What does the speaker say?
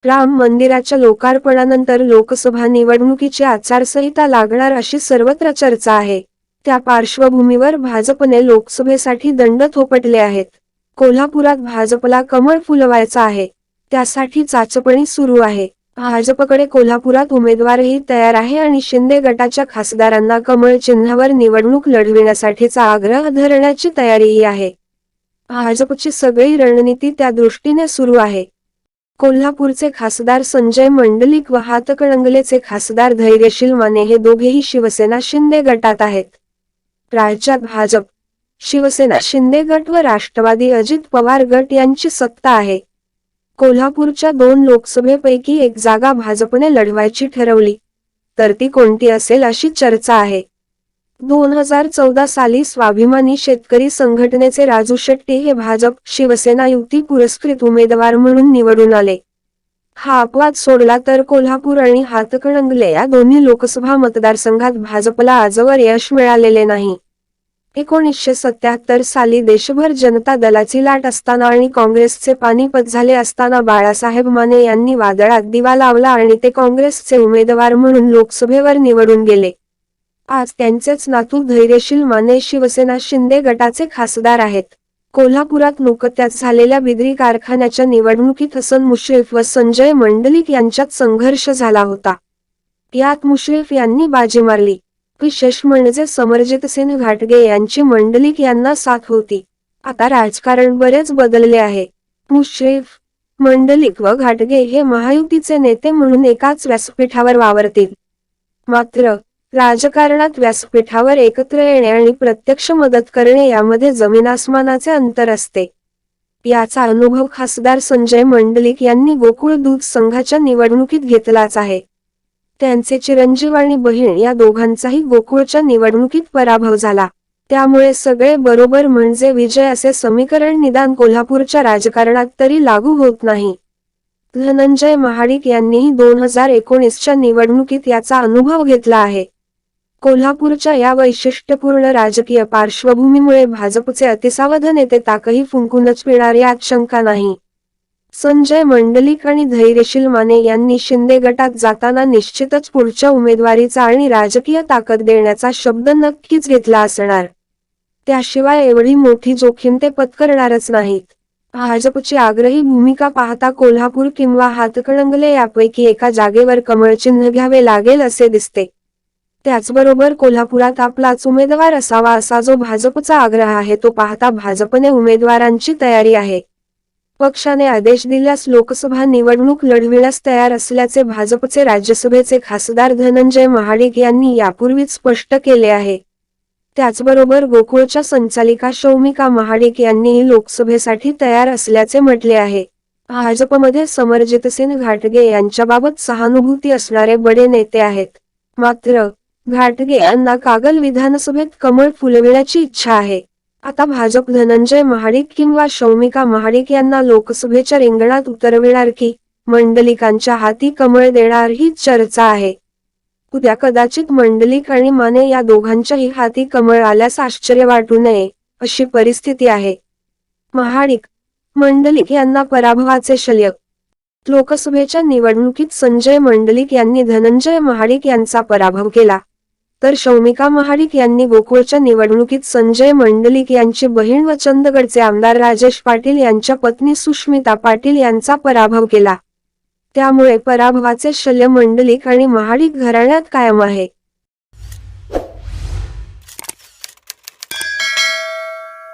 राम मंदिराच्या लोकार्पणानंतर लोकसभा निवडणुकीची आचारसंहिता लागणार अशी सर्वत्र चर्चा आहे। त्या पार्श्वभूमीवर भाजपने लोकसभेसाठी दंड थोपटले आहेत। कोल्हापुरात भाजपला कमळ फुलवायचा आहे, त्यासाठी चाचपणी सुरू आहे। भाजपकडे कोल्हापुरात उमेदवारही तयार आहे आणि शिंदे गटाच्या खासदारांना कमळ चिन्हावर निवडणूक लढविण्यासाठीचा आग्रह धरण्याची तयारीही आहे। भाजपची सगळी रणनीती त्या दृष्टीने सुरू आहे। कोल्हापूरचे खासदार संजय मंडलिक व हातकणंगलेचे खासदार धैर्यशील माने हे दोघेही शिवसेना शिंदे गटात आहेत। राज्यात भाजप, शिवसेना शिंदे गट व राष्ट्रवादी अजित पवार गट यांची सत्ता आहे। कोल्हापूरच्या 2 लोकसभेपैकी एक जागा भाजपने लढवायची ठरवली तर ती कोणती असेल अशी चर्चा आहे। 2014 साली स्वाभिमानी शेतकरी संघटनेचे राजू शेट्टी हे भाजप शिवसेना युती पुरस्कृत उमेदवार म्हणून निवडून आले। हा अपवाद सोडला तर कोल्हापूर आणि हातकणंगले या दोन्ही लोकसभा मतदारसंघात भाजपला आजवर यश मिळालेले नाही। 1977 साली देशभर जनता दलाची लाट असताना आणि काँग्रेसचे पानिपत झाले असताना बाळासाहेब माने यांनी वादळात दिवा लावला आणि ते काँग्रेसचे उमेदवार म्हणून लोकसभेवर निवडून गेले। आज त्यांचेच नातू धैर्यशील माने शिवसेना शिंदे गटाचे खासदार आहेत। कोल्हापुरात नुकत्याच झालेल्या बिद्री कारखान्याच्या निवडणुकीत हसन मुश्रीफ व संजय मंडलिक यांच्यात संघर्ष झाला होता। यात मुश्रीफ यांनी बाजी मारली। विशेष म्हणजे समरजितसिंह घाटगे यांची मंडलिक यांना साथ होती। आता राजकारण बरेच बदलले आहे। मुश्रीफ, मंडलिक व घाटगे हे महायुतीचे नेते म्हणून एकाच व्यासपीठावर वावरतील। मात्र राजकारणात व्यासपीठावर एकत्र येणे आणि प्रत्यक्ष मदत करणे यामध्ये जमीन आसमानाचे अंतर असते। याचा अनुभव खासदार संजय मंडलिक यांनी गोकुळ दूध संघाच्या निवडणुकीत घेतलाच आहे। त्यांचे चिरंजीव आणि बहीण या दोघांचाही गोकुळच्या निवडणुकीत पराभव झाला। त्यामुळे सगळे बरोबर म्हणजे विजय असे समीकरण निदान कोल्हापूरच्या राजकारणात तरी लागू होत नाही। धनंजय महाडिक यांनीही 2019च्या निवडणुकीत याचा अनुभव घेतला आहे। कोल्हापूरच्या या वैशिष्ट्यपूर्ण राजकीय पार्श्वभूमीमुळे भाजपचे अतिसावध नेते ताकही फुंकूनच पिणार यात शंका नाही। संजय मंडलिक आणि धैर्यशील माने यांनी शिंदे गटात जाताना निश्चितच पुढच्या उमेदवारीचा आणि राजकीय ताकद देण्याचा शब्द नक्कीच घेतला असणार। त्याशिवाय एवढी मोठी जोखीम ते पत्करणारच नाहीत। भाजपची आग्रही भूमिका पाहता कोल्हापूर किंवा हातकणंगले यापैकी एका जागेवर कमळ चिन्ह घ्यावे लागेल असे दिसते। त्याचबरोबर कोल्हापुरात आपलाच उमेदवार असावा असा जो भाजपचा आग्रह आहे तो पाहता भाजपने उमेदवारांची तयारी आहे। पक्षाने आदेश दिल्यास लोकसभा निवडणूक लढविण्यास तयार असल्याचे भाजपचे राज्यसभेचे खासदार धनंजय महाडिक यांनी यापूर्वीच स्पष्ट केले आहे। त्याचबरोबर गोकुळच्या संचालिका शौमिका महाडिक यांनीही लोकसभेसाठी तयार असल्याचे म्हटले आहे। भाजपमध्ये समरजितसिंह घाटगे यांच्याबाबत सहानुभूती असणारे बडे नेते आहेत। मात्र घाटगे यांना कागल विधानसभेत कमळ फुलविण्याची इच्छा आहे। आता भाजप धनंजय महाडिक किंवा शौमिका महाडिक यांना लोकसभेच्या रिंगणात उतरविणार की मंडलिकांच्या हाती कमळ देणार ही चर्चा आहे। उद्या कदाचित मंडलिक आणि माने या दोघांच्याही हाती कमळ आल्यास आश्चर्य वाटू नये अशी परिस्थिती आहे। महाडिक, मंडलिक यांना पराभवाचे शल्य। लोकसभेच्या निवडणुकीत संजय मंडलिक यांनी धनंजय महाडिक यांचा पराभव केला, तर शौमिका महाडिक यांनी गोकुळच्या निवडणुकीत संजय मंडलिक यांची बहीण व चंदगडचे आमदार राजेश पाटील यांच्या पत्नी सुष्मिता पाटील यांचा पराभव केला। त्यामुळे पराभवाचे शल्य मंडलिक आणि महाडिक घराण्यात कायम आहे।